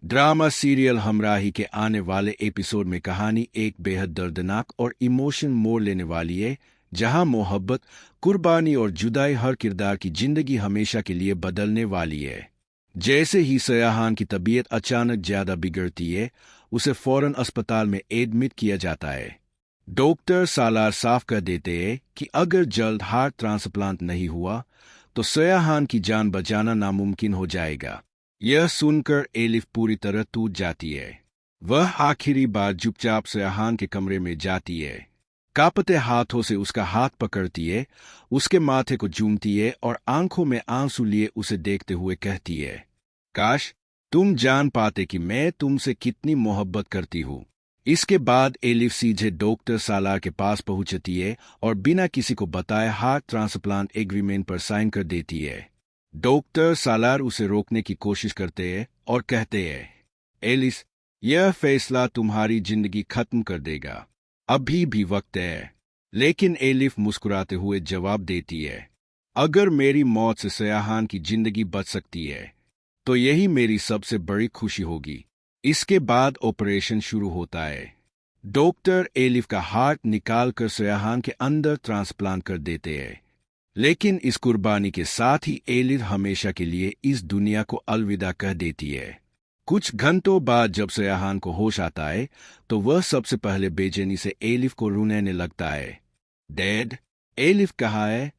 Drama serial हमराही के आने वाले एपिसोड में कहानी एक बेहद दर्दनाक और इमोशन मोड़ लेने वाली है, जहां मोहब्बत, कुर्बानी और जुदाई हर किरदार की जिंदगी हमेशा के लिए बदलने वाली है। जैसे ही सयाहान की तबीयत अचानक ज्यादा बिगड़ती है, उसे फौरन अस्पताल में एडमिट किया जाता है। डॉक्टर सालार साफ कर देते हैं कि अगर जल्द हार्ट ट्रांसप्लांट नहीं हुआ तो सयाहान की जान बचाना नामुमकिन हो जाएगा। यह सुनकर एलिफ पूरी तरह टूट जाती है। वह आखिरी बार चुपचाप सयाहान के कमरे में जाती है, कांपते हाथों से उसका हाथ पकड़ती है, उसके माथे को चूमती है और आंखों में आंसू लिए उसे देखते हुए कहती है, काश तुम जान पाते कि मैं तुमसे कितनी मोहब्बत करती हूँ। इसके बाद एलिफ सीधे डॉक्टर सालार के पास पहुंचती है और बिना किसी को बताए हार्ट ट्रांसप्लांट एग्रीमेंट पर साइन कर देती है। डॉक्टर सालार उसे रोकने की कोशिश करते हैं और कहते हैं, एलिस, यह फैसला तुम्हारी जिंदगी खत्म कर देगा, अभी भी वक्त है। लेकिन एलिफ मुस्कुराते हुए जवाब देती है, अगर मेरी मौत से सयाहान की जिंदगी बच सकती है तो यही मेरी सबसे बड़ी खुशी होगी। इसके बाद ऑपरेशन शुरू होता है। डॉक्टर एलिफ का हार्ट निकालकर सयाहान के अंदर ट्रांसप्लांट कर देते हैं। लेकिन इस कुर्बानी के साथ ही एलिफ हमेशा के लिए इस दुनिया को अलविदा कह देती है। कुछ घंटों बाद जब सयाहान को होश आता है तो वह सबसे पहले बेचैनी से एलिफ को रोने लगता है। डैड, एलिफ कहाँ है?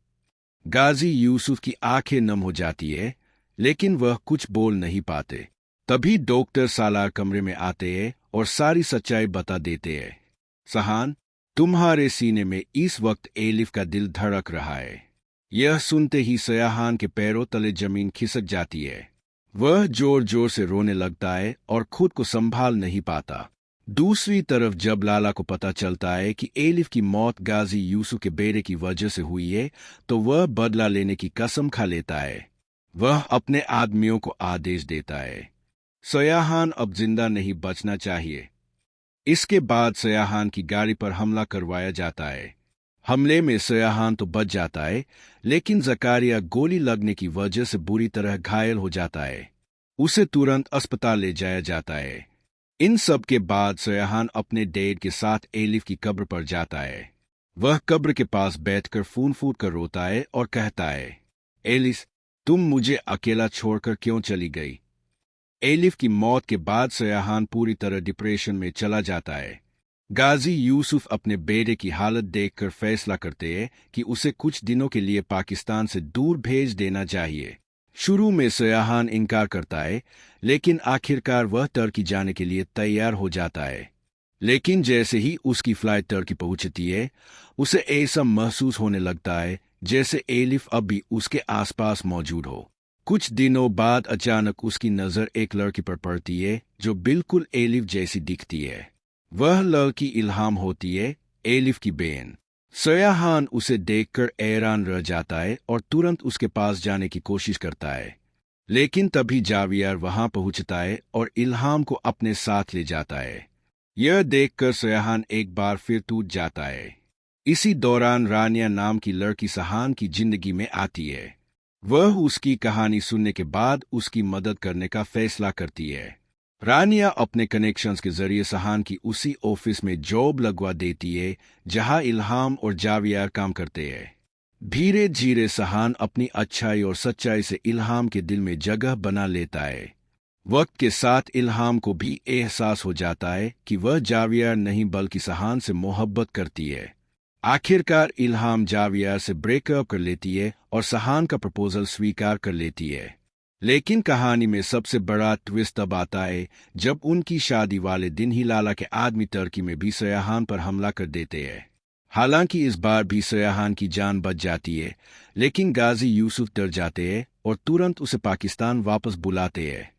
गाजी यूसुफ की आंखें नम हो जाती है, लेकिन वह कुछ बोल नहीं पाते। तभी डॉक्टर सालार कमरे में आते हैं और सारी सच्चाई बता देते हैं। सहान, तुम्हारे सीने में इस वक्त एलिफ का दिल धड़क रहा है। यह सुनते ही सयाहान के पैरों तले जमीन खिसक जाती है। वह जोर जोर से रोने लगता है और खुद को संभाल नहीं पाता। दूसरी तरफ जब लाला को पता चलता है कि एलिफ की मौत गाजी यूसुफ के बेटे की वजह से हुई है, तो वह बदला लेने की कसम खा लेता है। वह अपने आदमियों को आदेश देता है, सयाहान अब जिंदा नहीं बचना चाहिए। इसके बाद सयाहान की गाड़ी पर हमला करवाया जाता है। हमले में सयाहान तो बच जाता है, लेकिन जकारिया गोली लगने की वजह से बुरी तरह घायल हो जाता है। उसे तुरंत अस्पताल ले जाया जाता है। इन सब के बाद सयाहान अपने डैड के साथ एलिफ की कब्र पर जाता है। वह कब्र के पास बैठकर फून फूट कर रोता है और कहता है, एलिस, तुम मुझे अकेला छोड़कर क्यों चली गई? एलिफ की मौत के बाद सयाहान पूरी तरह डिप्रेशन में चला जाता है। गाजी यूसुफ अपने बेटे की हालत देखकर फैसला करते हैं कि उसे कुछ दिनों के लिए पाकिस्तान से दूर भेज देना चाहिए। शुरू में सयाहान इनकार करता है, लेकिन आखिरकार वह टर्की जाने के लिए तैयार हो जाता है। लेकिन जैसे ही उसकी फ्लाइट टर्की पहुंचती है, उसे ऐसा महसूस होने लगता है जैसे एलिफ अब भी उसके आसपास मौजूद हो। कुछ दिनों बाद अचानक उसकी नज़र एक लड़की पर पड़ती है जो बिल्कुल एलिफ जैसी दिखती है। वह लड़की इल्हाम होती है, एलिफ की बहन। सयाहान उसे देखकर हैरान रह जाता है और तुरंत उसके पास जाने की कोशिश करता है। लेकिन तभी जावियर वहां पहुंचता है और इल्हाम को अपने साथ ले जाता है। यह देखकर सयाहान एक बार फिर टूट जाता है। इसी दौरान रानिया नाम की लड़की सहान की जिंदगी में आती है। वह उसकी कहानी सुनने के बाद उसकी मदद करने का फैसला करती है। रानिया अपने कनेक्शंस के जरिए सहान की उसी ऑफिस में जॉब लगवा देती है जहां इल्हाम और जावियर काम करते हैं। धीरे धीरे सहान अपनी अच्छाई और सच्चाई से इल्हाम के दिल में जगह बना लेता है। वक्त के साथ इल्हाम को भी एहसास हो जाता है कि वह जावियर नहीं बल्कि सहान से मोहब्बत करती है। आखिरकार इल्हाम जावियर से ब्रेकअप कर लेती है और सहान का प्रपोजल स्वीकार कर लेती है। लेकिन कहानी में सबसे बड़ा ट्विस्ट तब आता है जब उनकी शादी वाले दिन ही लाला के आदमी टर्की में भी सयाहान पर हमला कर देते हैं। हालांकि इस बार भी सयाहान की जान बच जाती है, लेकिन गाजी यूसुफ डर जाते हैं और तुरंत उसे पाकिस्तान वापस बुलाते हैं।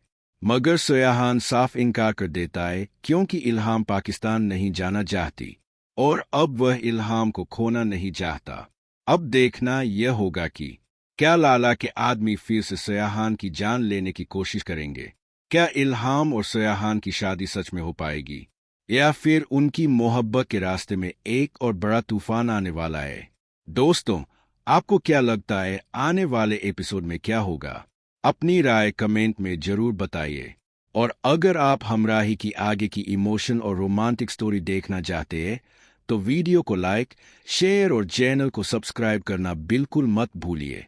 मगर सयाहान साफ इनकार कर देता है क्योंकि इल्हाम पाकिस्तान नहीं जाना चाहती और अब वह इल्हाम को खोना नहीं चाहता। अब देखना यह होगा कि क्या लाला के आदमी फिर से सयाहान की जान लेने की कोशिश करेंगे। क्या इल्हाम और सयाहान की शादी सच में हो पाएगी, या फिर उनकी मोहब्बत के रास्ते में एक और बड़ा तूफान आने वाला है। दोस्तों, आपको क्या लगता है आने वाले एपिसोड में क्या होगा? अपनी राय कमेंट में जरूर बताइए और अगर आप हमराही की आगे की इमोशन और रोमांटिक स्टोरी देखना चाहते हैं तो वीडियो को लाइक, शेयर और चैनल को सब्सक्राइब करना बिल्कुल मत भूलिए।